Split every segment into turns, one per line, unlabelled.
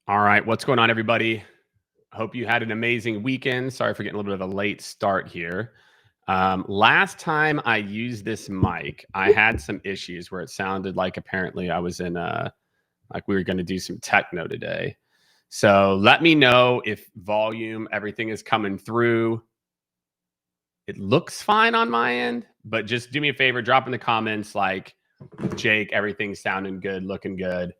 All right, what's going on, everybody? Hope you had an amazing weekend. Sorry for getting a little bit of a late start here. Last time I used this mic, I had some issues where it sounded like apparently I was in like we were going to do some techno today. So let me know if volume, everything is coming through. It looks fine on my end, but just do me a favor, drop in the comments like, Jake, everything's sounding good, looking good.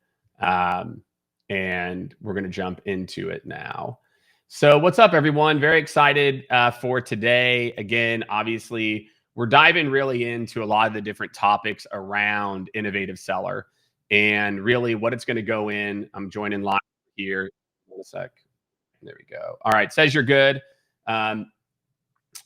And we're going to jump into it now. So what's up, everyone? Very excited for today. Again, obviously, we're diving really into a lot of the different topics around innovative seller and really what it's going to go in. I'm joining live here. One sec. There we go. All right. Says you're good.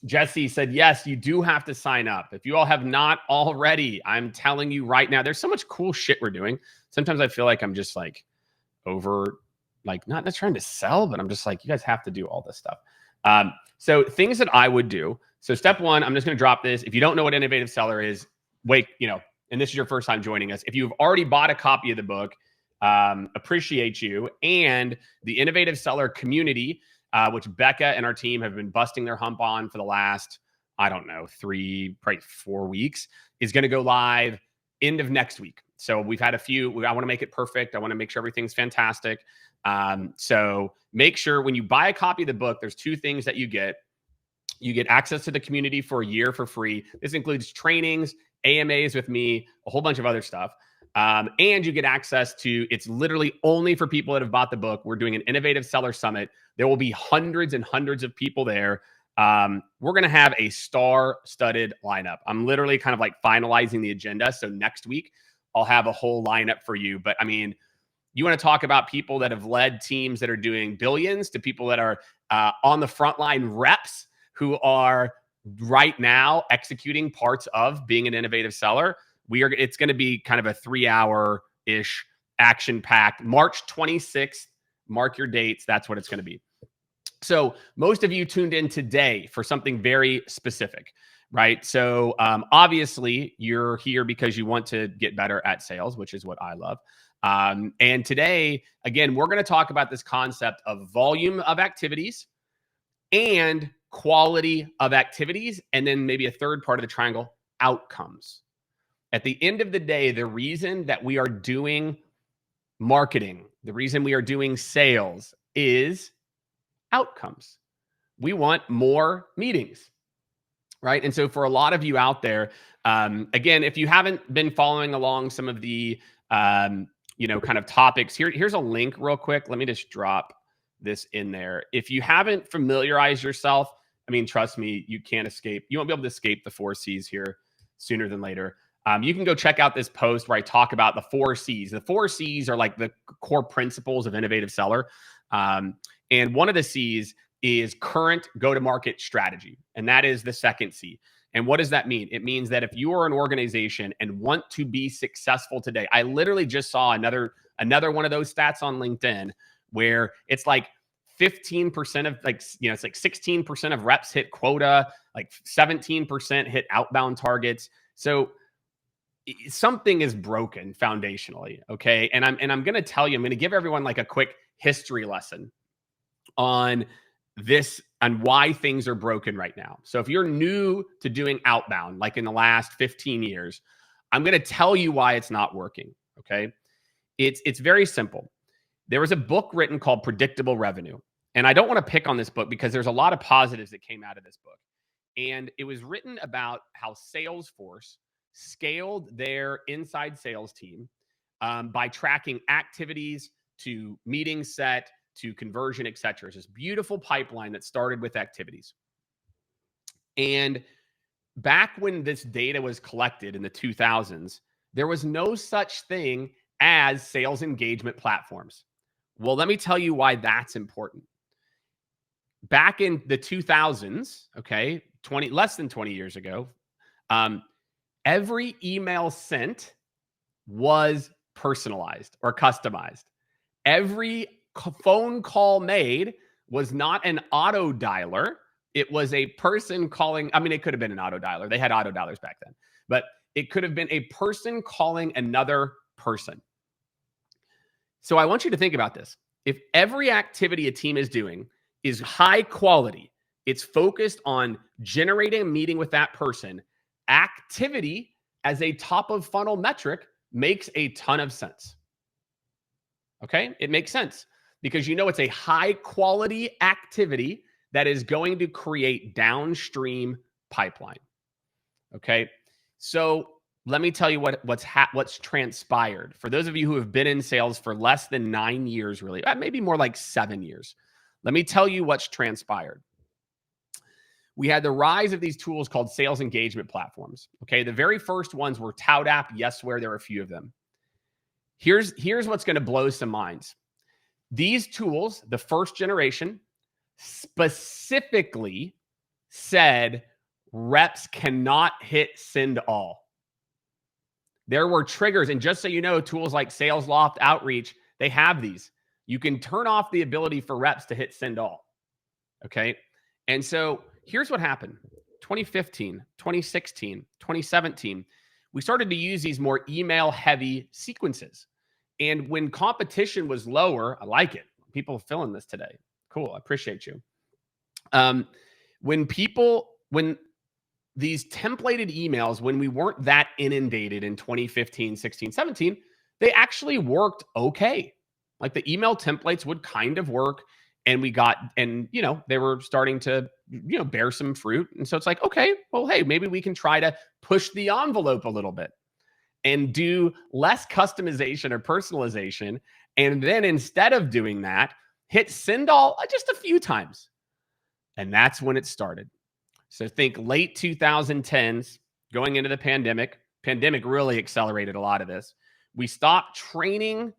Jesse said, yes, you do have to sign up. If you all have not already, I'm telling you right now, there's so much cool shit we're doing. Sometimes I feel like I'm just like over, like not trying to sell, but I'm just like, you guys have to do all this stuff. So things that I would do. So step one, I'm just going to drop this. If you don't know what innovative seller is, wait, and this is your first time joining us. If you've already bought a copy of the book, appreciate you. And the innovative seller community, which Becca and our team have been busting their hump on for the last, I don't know, 3, probably 4 weeks, is going to go live end of next week. So we've had a few. I want to make it perfect. I want to make sure everything's fantastic. So make sure when you buy a copy of the book, there's 2 things that you get. You get access to the community for a year for free. This includes trainings, AMAs with me, a whole bunch of other stuff. And you get access to, it's literally only for people that have bought the book. We're doing an Innovative Seller Summit. There will be hundreds and hundreds of people there. We're going to have a star-studded lineup. I'm literally kind of like finalizing the agenda. So next week, I'll have a whole lineup for you. But I mean, you want to talk about people that have led teams that are doing billions to people that are on the frontline reps who are right now executing parts of being an innovative seller. It's going to be kind of a 3-hour-ish action-packed March 26th. Mark your dates. That's what it's going to be. So most of you tuned in today for something very specific, right? So obviously you're here because you want to get better at sales, which is what I love. And today, again, we're going to talk about this concept of volume of activities and quality of activities, and then maybe a third part of the triangle, outcomes. At the end of the day, the reason that we are doing marketing, the reason we are doing sales is outcomes. We want more meetings, right? And so for a lot of you out there, again, if you haven't been following along some of the, kind of topics, here's a link real quick. Let me just drop this in there. If you haven't familiarized yourself, I mean, trust me, you can't escape. You won't be able to escape the 4 C's here sooner than later. You can go check out this post where I talk about the 4 C's. The 4 C's are like the core principles of innovative seller. And one of the C's is current go-to-market strategy. And that is the second C. And what does that mean? It means that if you are an organization and want to be successful today, I literally just saw another one of those stats on LinkedIn where it's like 15% of it's like 16% of reps hit quota, like 17% hit outbound targets. So something is broken foundationally. Okay. And I'm going to tell you, I'm going to give everyone like a quick history lesson on this and why things are broken right now. So if you're new to doing outbound, like in the last 15 years, I'm going to tell you why it's not working. Okay. It's very simple. There was a book written called Predictable Revenue. And I don't want to pick on this book because there's a lot of positives that came out of this book. And it was written about how Salesforce scaled their inside sales team by tracking activities to meeting set to conversion, et cetera. It's this beautiful pipeline that started with activities. And back when this data was collected in the 2000s, there was no such thing as sales engagement platforms. Well, let me tell you why that's important. Back in the 2000s, okay, less than 20 years ago, every email sent was personalized or customized. Every phone call made was not an auto dialer. It was a person calling. I mean, it could have been an auto dialer. They had auto dialers back then, but it could have been a person calling another person. So I want you to think about this. if every activity a team is doing is high quality, it's focused on generating a meeting with that person, activity as a top of funnel metric makes a ton of sense. Okay? It makes sense because it's a high quality activity that is going to create downstream pipeline. Okay? So let me tell you what's transpired. For those of you who have been in sales for less than 9 years, really, maybe more like 7 years, let me tell you what's transpired. We had the rise of these tools called sales engagement platforms. Okay, the very first ones were ToutApp, Yesware. There are a few of them. Here's what's going to blow some minds. These tools, the first generation, specifically said reps cannot hit send all. There were triggers, and just so you know, tools like SalesLoft, Outreach, they have these. You can turn off the ability for reps to hit send all. Okay, and so here's what happened. 2015, 2016, 2017, we started to use these more email-heavy sequences. And when competition was lower, I like it. People are feeling this today. Cool, I appreciate you. When these templated emails, when we weren't that inundated in 2015, 16, 17, they actually worked okay. Like the email templates would kind of work, and they were starting to, bear some fruit. And so it's like, okay, well, hey, maybe we can try to push the envelope a little bit and do less customization or personalization. And then instead of doing that, hit send all just a few times. And that's when it started. So think late 2010s, going into the pandemic. Pandemic really accelerated a lot of this. We stopped training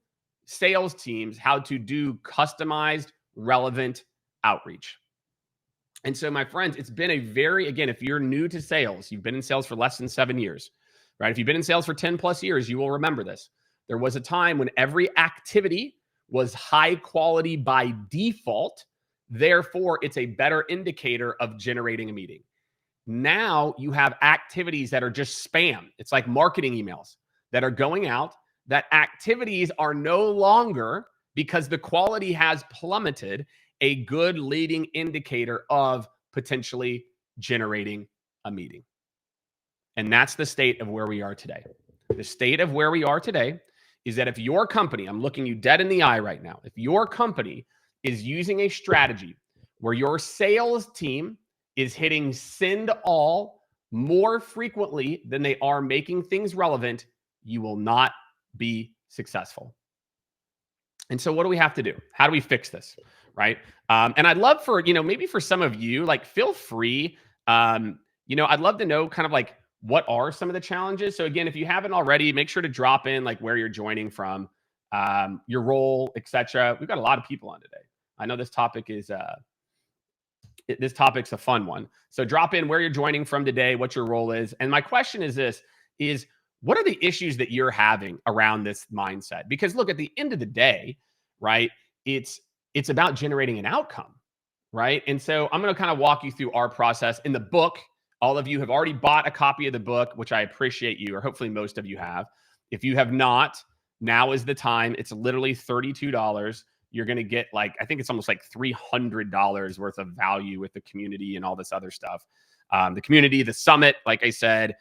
sales teams how to do customized, relevant outreach. And so, my friends, it's been again, if you're new to sales, you've been in sales for less than 7 years, right? If you've been in sales for 10 plus years, you will remember this. There was a time when every activity was high quality by default. Therefore, it's a better indicator of generating a meeting. Now you have activities that are just spam. It's like marketing emails that are going out. That activities are no longer, because the quality has plummeted, a good leading indicator of potentially generating a meeting. And that's the state of where we are today. The state of where we are today is that if your company, I'm looking you dead in the eye right now, if your company is using a strategy where your sales team is hitting send all more frequently than they are making things relevant, you will not be successful. And so what do we have to do? How do we fix this? Right. And I'd love for, maybe for some of you, like, feel free, I'd love to know kind of like, what are some of the challenges? So again, if you haven't already, make sure to drop in like where you're joining from, your role, etc. We've got a lot of people on today. I know this topic is this topic's a fun one. So drop in where you're joining from today, what your role is. And my question is this, what are the issues that you're having around this mindset? Because look, at the end of the day, right, it's about generating an outcome, right? And so I'm going to kind of walk you through our process in the book. All of you have already bought a copy of the book, which I appreciate you, or hopefully most of you have. If you have not, now is the time. It's literally $32. You're going to get I think it's almost like $300 worth of value with the community and all this other stuff. The community, the summit, like I said,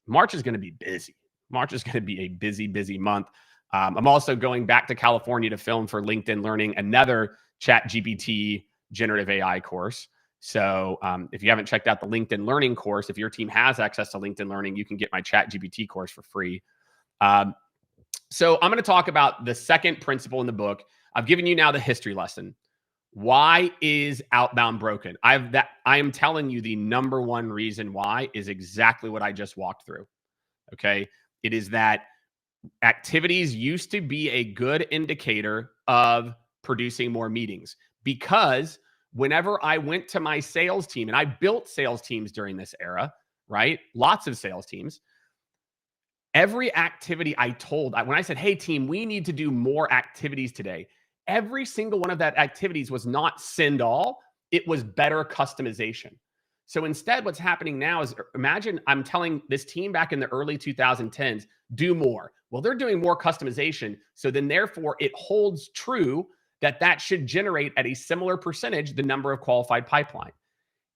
March is going to be busy. March is going to be a busy, busy month. I'm also going back to California to film for LinkedIn Learning, another ChatGPT generative AI course. So if you haven't checked out the LinkedIn Learning course, if your team has access to LinkedIn Learning, you can get my ChatGPT course for free. So I'm going to talk about the second principle in the book. I've given you now the history lesson. Why is outbound broken? I am telling you the number one reason why is exactly what I just walked through. Okay. It is that activities used to be a good indicator of producing more meetings, because whenever I went to my sales team, and I built sales teams during this era, right? Lots of sales teams. Every activity when I said, hey team, we need to do more activities today, every single one of that activities was not send all. It was better customization. So instead, what's happening now is, imagine I'm telling this team back in the early 2010s, do more. Well, they're doing more customization. So then therefore it holds true that that should generate at a similar percentage the number of qualified pipeline.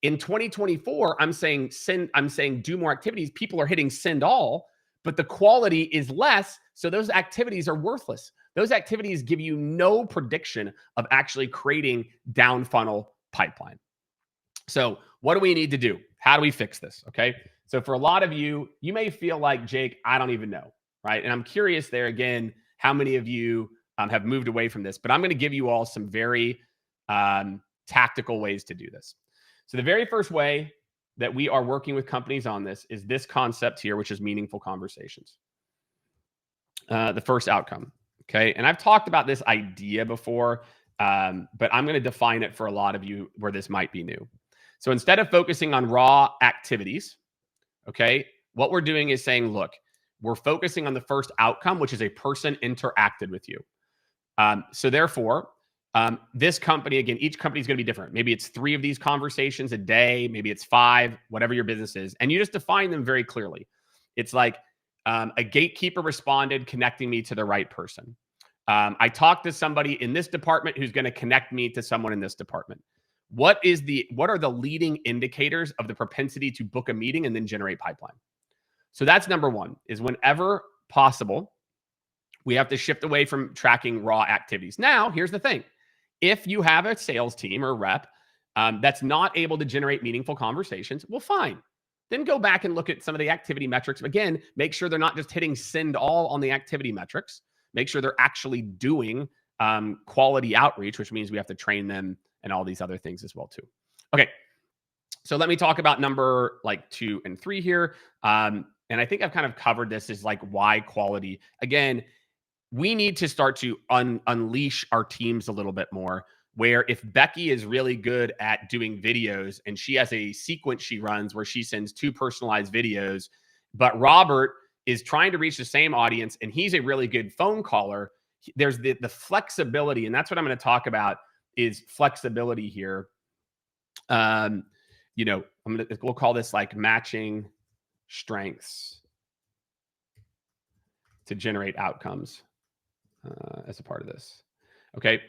In 2024, I'm saying do more activities. People are hitting send all, but the quality is less. So those activities are worthless. Those activities give you no prediction of actually creating down funnel pipeline. So what do we need to do? How do we fix this? Okay. So for a lot of you, you may feel like, Jake, I don't even know. Right. And I'm curious there again, how many of you have moved away from this, but I'm going to give you all some very tactical ways to do this. So the very first way that we are working with companies on this is this concept here, which is meaningful conversations. The first outcome. Okay. And I've talked about this idea before, but I'm going to define it for a lot of you where this might be new. So instead of focusing on raw activities, okay, what we're doing is saying, look, we're focusing on the first outcome, which is a person interacted with you. So therefore, this company, again, each company is going to be different. Maybe it's 3 of these conversations a day. Maybe it's 5, whatever your business is. And you just define them very clearly. It's like a gatekeeper responded, connecting me to the right person. I talked to somebody in this department who's going to connect me to someone in this department. What are the leading indicators of the propensity to book a meeting and then generate pipeline? So that's number 1, is whenever possible, we have to shift away from tracking raw activities. Now, here's the thing. If you have a sales team or rep that's not able to generate meaningful conversations, well, fine. Then go back and look at some of the activity metrics. Again, make sure they're not just hitting send all on the activity metrics. Make sure they're actually doing quality outreach, which means we have to train them and all these other things as well too. Okay, so let me talk about number 2 and 3 here. And I think I've kind of covered this as why quality. Again, we need to start to unleash our teams a little bit more, where if Becky is really good at doing videos and she has a sequence she runs where she sends 2 personalized videos, but Robert is trying to reach the same audience and he's a really good phone caller, there's the flexibility. And that's what I'm going to talk about is flexibility here. We'll call this matching strengths to generate outcomes as a part of this. Okay.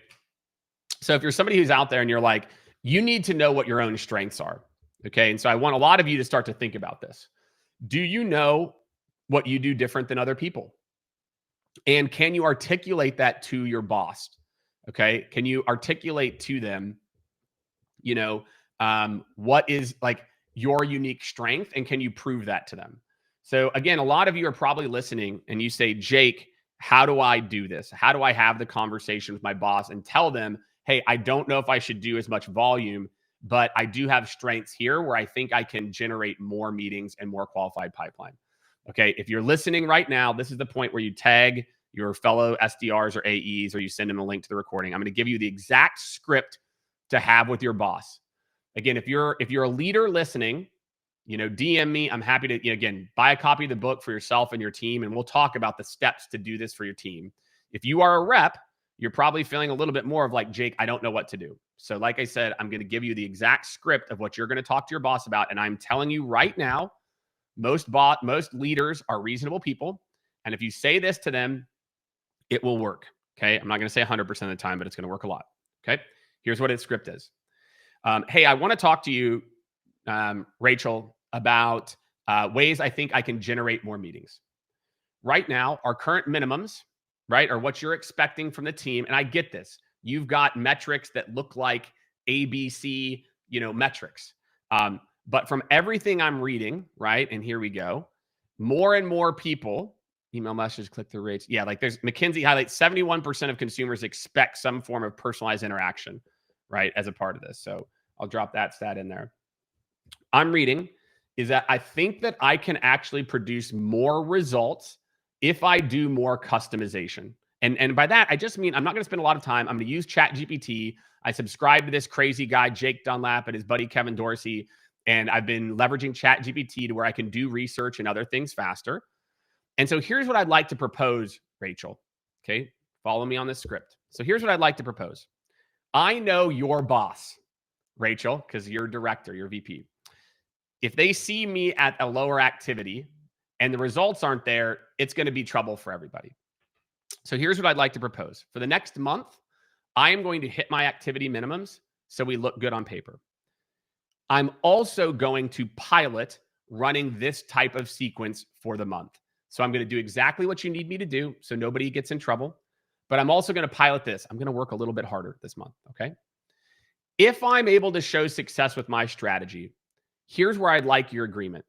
So if you're somebody who's out there and you're like, you need to know what your own strengths are. Okay. And so I want a lot of you to start to think about this. Do you know what you do different than other people? And can you articulate that to your boss? Okay. Can you articulate to them, what is your unique strength, and can you prove that to them? So again, a lot of you are probably listening and you say, Jake, how do I do this? How do I have the conversation with my boss and tell them, hey, I don't know if I should do as much volume, but I do have strengths here where I think I can generate more meetings and more qualified pipeline. Okay. If you're listening right now, this is the point where you tag your fellow SDRs or AEs, or you send them a link to the recording. I'm going to give you the exact script to have with your boss. Again, if you're a leader listening, DM me. I'm happy to, again, buy a copy of the book for yourself and your team, and we'll talk about the steps to do this for your team. If you are a rep, you're probably feeling a little bit more of Jake, I don't know what to do. So like I said, I'm going to give you the exact script of what you're going to talk to your boss about. And I'm telling you right now, most leaders are reasonable people. And if you say this to them, it will work. Okay. I'm not going to say 100% of the time, but it's going to work a lot. Okay. Here's what its script is. Hey, I want to talk to you, Rachel, about ways I think I can generate more meetings. Right now, our current minimums, right, are what you're expecting from the team. And I get this. You've got metrics that look like ABC, metrics. But from everything I'm reading, right, and here we go, more and more people, email messages, click-through rates. Yeah, there's McKinsey highlights 71% of consumers expect some form of personalized interaction, right, as a part of this. So I'll drop that stat in there. I'm reading is that I think that I can actually produce more results if I do more customization. And by that, I just mean I'm not going to spend a lot of time. I'm going to use ChatGPT. I subscribe to this crazy guy, Jake Dunlap, and his buddy, Kevin Dorsey. And I've been leveraging ChatGPT to where I can do research and other things faster. And so here's what I'd like to propose, Rachel. Okay, follow me on this script. So here's what I'd like to propose. I know your boss, Rachel, because you're director, you're VP. If they see me at a lower activity and the results aren't there, it's going to be trouble for everybody. So here's what I'd like to propose. For the next month, I am going to hit my activity minimums so we look good on paper. I'm also going to pilot running this type of sequence for the month. So I'm going to do exactly what you need me to do so nobody gets in trouble. But I'm also going to pilot this. I'm going to work a little bit harder this month, okay? If I'm able to show success with my strategy, here's where I'd like your agreement.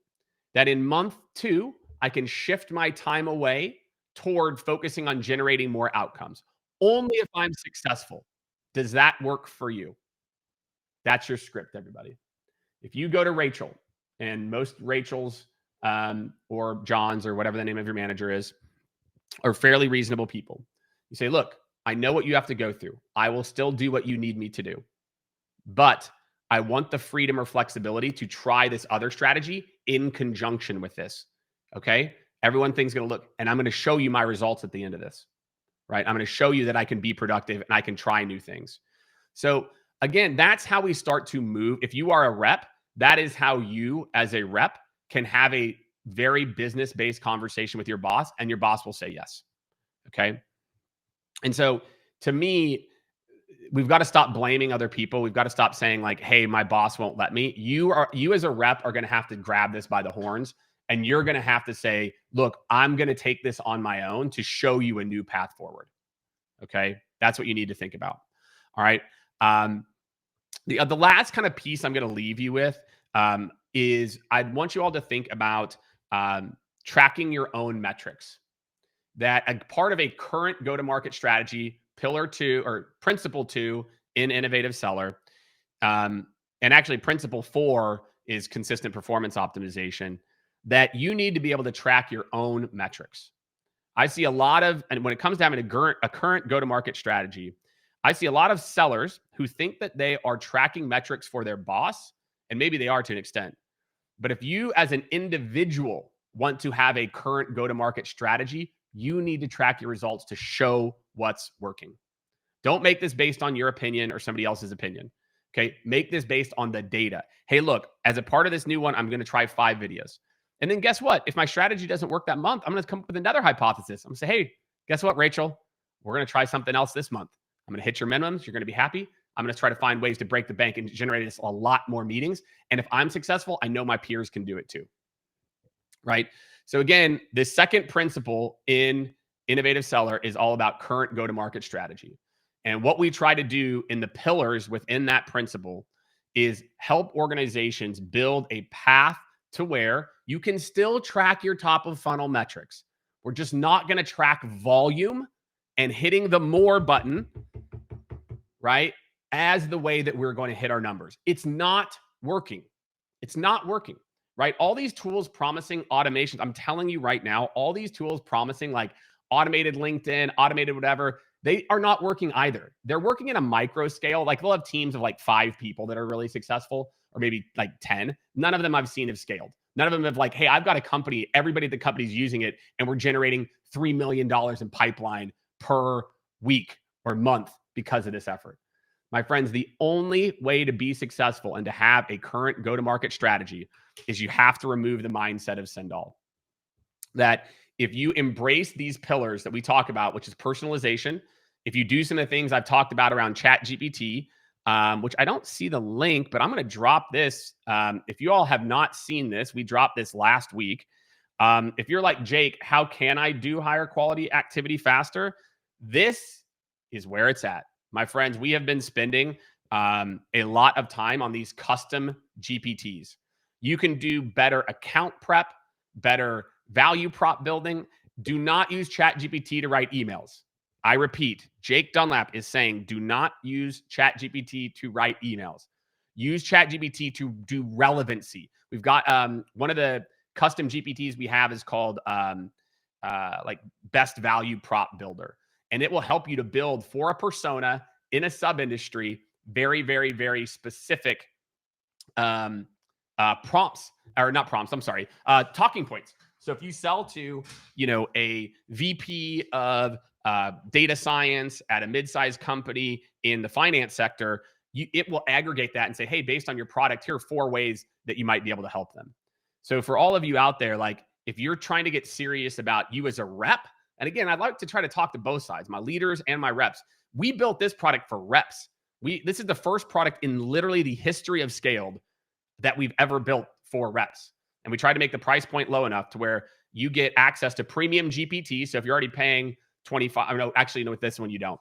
That in month 2, I can shift my time away toward focusing on generating more outcomes. Only if I'm successful. Does that work for you? That's your script, everybody. If you go to Rachel, and most Rachels or Johns or whatever the name of your manager is, are fairly reasonable people. You say, look, I know what you have to go through. I will still do what you need me to do. But I want the freedom or flexibility to try this other strategy in conjunction with this. Okay? Everyone thinks going to look, and I'm going to show you my results at the end of this, right? I'm going to show you that I can be productive and I can try new things. So again, that's how we start to move. If you are a rep, that is how you as a rep can have a very business-based conversation with your boss, and your boss will say yes. Okay? And so to me, we've got to stop blaming other people. We've got to stop saying like, hey, my boss won't let me. You as a rep are going to have to grab this by the horns, and you're going to have to say, look, I'm going to take this on my own to show you a new path forward. Okay? That's what you need to think about. All right? The last kind of piece I'm going to leave you with is I'd want you all to think about tracking your own metrics. That a part of a current go-to-market strategy, pillar 2 or principle 2 in Innovative Seller, and actually principle 4 is consistent performance optimization, that you need to be able to track your own metrics. I see a lot of, and when it comes to having a current go-to-market strategy, I see a lot of sellers who think that they are tracking metrics for their boss, and maybe they are to an extent. But if you as an individual want to have a current go-to-market strategy, you need to track your results to show what's working. Don't make this based on your opinion or somebody else's opinion. Okay. Make this based on the data. Hey, look, as a part of this new one, I'm going to try 5 videos. And then guess what? If my strategy doesn't work that month, I'm going to come up with another hypothesis. I'm going to say, hey, guess what, Rachel? We're going to try something else this month. I'm going to hit your minimums. You're going to be happy. I'm going to try to find ways to break the bank and generate us a lot more meetings. And if I'm successful, I know my peers can do it too. Right? So again, the second principle in Innovative Seller is all about current go-to-market strategy. And what we try to do in the pillars within that principle is help organizations build a path to where you can still track your top of funnel metrics. We're just not going to track volume and hitting the more button, right, as the way that we're going to hit our numbers. It's not working. It's not working, right? All these tools promising automations. I'm telling you right now, all these tools promising like automated LinkedIn, automated whatever, they are not working either. They're working in a micro scale. Like they'll have teams of like 5 people that are really successful, or maybe like 10. None of them I've seen have scaled. None of them have like, hey, I've got a company, everybody at the company's using it, and we're generating $3 million in pipeline per week or month because of this effort. My friends, the only way to be successful and to have a current go-to-market strategy is you have to remove the mindset of send all. That if you embrace these pillars that we talk about, which is personalization, if you do some of the things I've talked about around ChatGPT, which I don't see the link, but I'm going to drop this. If you all have not seen this, we dropped this last week. If you're like, Jake, how can I do higher quality activity faster? This is where it's at. My friends, we have been spending a lot of time on these custom GPTs. You can do better account prep, better value prop building. Do not use ChatGPT to write emails. I repeat, Jake Dunlap is saying, do not use ChatGPT to write emails. Use ChatGPT to do relevancy. We've got one of the custom GPTs we have is called like best value prop builder. And it will help you to build for a persona in a sub-industry, very, very, very specific prompts, or not prompts, I'm sorry, talking points. So if you sell to, a VP of data science at a mid-sized company in the finance sector, it will aggregate that and say, hey, based on your product, here are 4 ways that you might be able to help them. So for all of you out there, like if you're trying to get serious about you as a rep, and again, I'd like to try to talk to both sides, my leaders and my reps. We built this product for reps. This is the first product in literally the history of Skaled that we've ever built for reps. And we tried to make the price point low enough to where you get access to premium GPT. So if you're already paying 25, no, actually, no, with this one, you don't.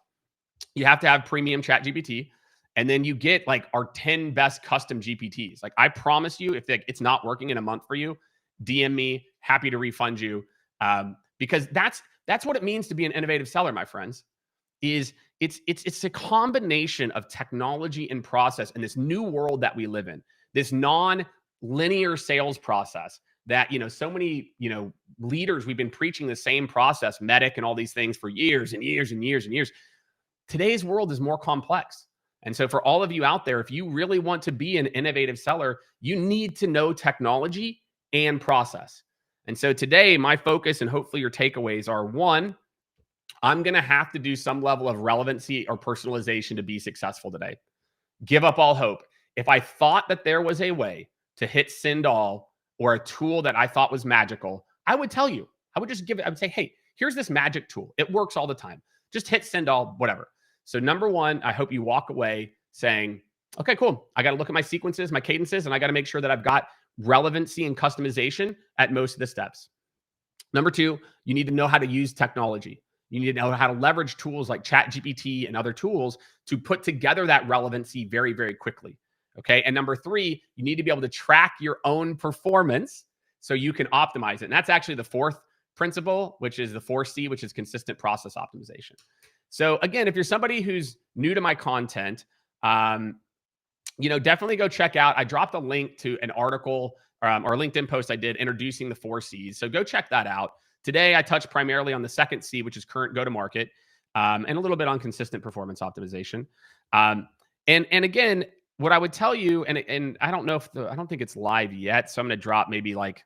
You have to have premium chat GPT. And then you get like our 10 best custom GPTs. Like I promise you, if it's not working in a month for you, DM me, happy to refund you. Because that's what it means to be an innovative seller, my friends. Is it's a combination of technology and process in this new world that we live in, this non-linear sales process that, so many, leaders, we've been preaching the same process, medic and all these things for years and years and years and years. Today's world is more complex. And so for all of you out there, if you really want to be an innovative seller, you need to know technology and process. And so today, my focus and hopefully your takeaways are, 1, I'm going to have to do some level of relevancy or personalization to be successful today. Give up all hope. If I thought that there was a way to hit send all or a tool that I thought was magical, I would tell you. I would just give it. I would say, hey, here's this magic tool. It works all the time. Just hit send all, whatever. So number 1, I hope you walk away saying, okay, cool. I got to look at my sequences, my cadences, and I got to make sure that I've got relevancy and customization at most of the steps. Number 2, you need to know how to use technology. You need to know how to leverage tools like ChatGPT and other tools to put together that relevancy very, very quickly. Okay. And number 3, you need to be able to track your own performance so you can optimize it. And that's actually the 4th principle, which is the 4C, which is consistent process optimization. So again, if you're somebody who's new to my content, definitely go check out. I dropped a link to an article or a LinkedIn post I did introducing the 4 Cs. So go check that out. Today, I touched primarily on the 2nd C, which is current go-to-market, and a little bit on consistent performance optimization. And again, what I would tell you, and I don't know I don't think it's live yet, so I'm going to drop maybe like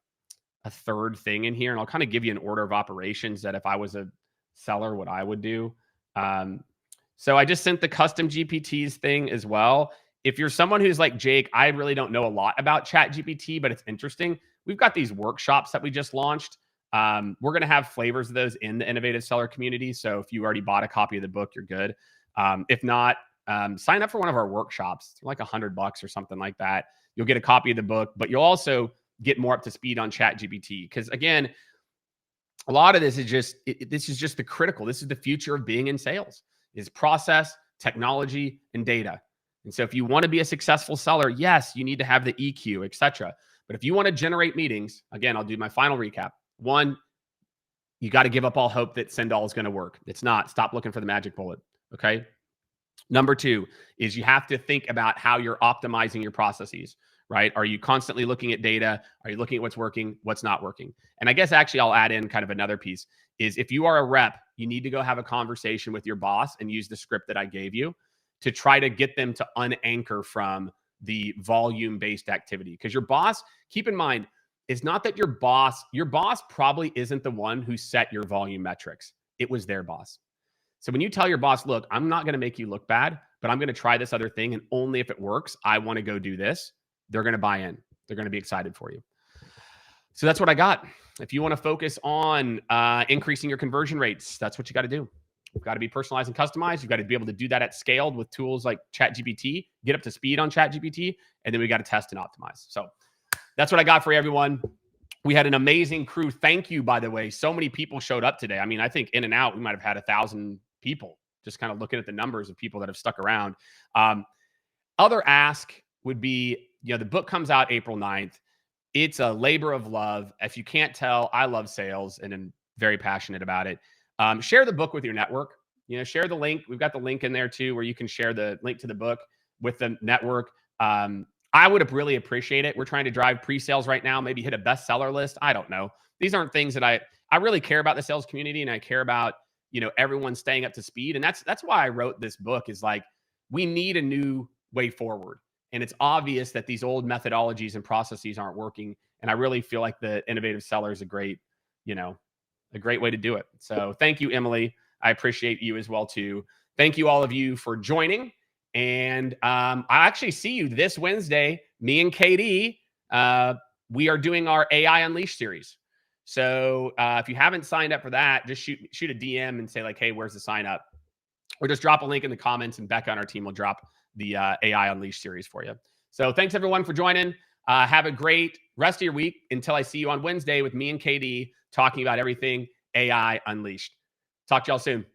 a 3rd thing in here, and I'll kind of give you an order of operations that if I was a seller, what I would do. So I just sent the custom GPTs thing as well. If you're someone who's like, Jake, I really don't know a lot about ChatGPT, but it's interesting. We've got these workshops that we just launched. We're going to have flavors of those in the innovative seller community. So if you already bought a copy of the book, you're good. If not, sign up for one of our workshops. It's like $100 or something like that. You'll get a copy of the book, but you'll also get more up to speed on ChatGPT. Because again, a lot of this is this is just the critical. This is the future of being in sales, is process, technology, and data. And so if you want to be a successful seller, yes, you need to have the EQ, etc. But if you want to generate meetings, again, I'll do my final recap. 1, you got to give up all hope that send all is going to work. It's not. Stop looking for the magic bullet. Okay. Number 2 is you have to think about how you're optimizing your processes, right? Are you constantly looking at data? Are you looking at what's working, what's not working? And I guess actually I'll add in kind of another piece is if you are a rep, you need to go have a conversation with your boss and use the script that I gave you to try to get them to unanchor from the volume-based activity. Because your boss, keep in mind, is not that your boss probably isn't the one who set your volume metrics. It was their boss. So when you tell your boss, look, I'm not going to make you look bad, but I'm going to try this other thing. And only if it works, I want to go do this. They're going to buy in. They're going to be excited for you. So that's what I got. If you want to focus on increasing your conversion rates, that's what you got to do. You've got to be personalized and customized. You've got to be able to do that at Skaled with tools like ChatGPT, get up to speed on ChatGPT, and then we got to test and optimize. So that's what I got for you, everyone. We had an amazing crew. Thank you, by the way. So many people showed up today. I mean, I think in and out, we might have had 1,000 people, just kind of looking at the numbers of people that have stuck around. Other ask would be, the book comes out April 9th. It's a labor of love. If you can't tell, I love sales and am very passionate about it. Share the book with your network. Share the link. We've got the link in there too, where you can share the link to the book with the network. I would really appreciate it. We're trying to drive pre-sales right now, maybe hit a bestseller list. I don't know. These aren't things that I really care about the sales community, and I care about, everyone staying up to speed. And that's why I wrote this book, is like, we need a new way forward. And it's obvious that these old methodologies and processes aren't working. And I really feel like the innovative seller is a great way to do it. So thank you, Emily. I appreciate you as well too. Thank you all of you for joining. And I actually see you this Wednesday. Me and KD, we are doing our AI Unleashed series. So if you haven't signed up for that, just shoot a DM and say like, hey, where's the sign up? Or just drop a link in the comments and Becca on our team will drop the AI Unleashed series for you. So thanks everyone for joining. Have a great rest of your week until I see you on Wednesday with me and KD talking about everything AI Unleashed. Talk to y'all soon.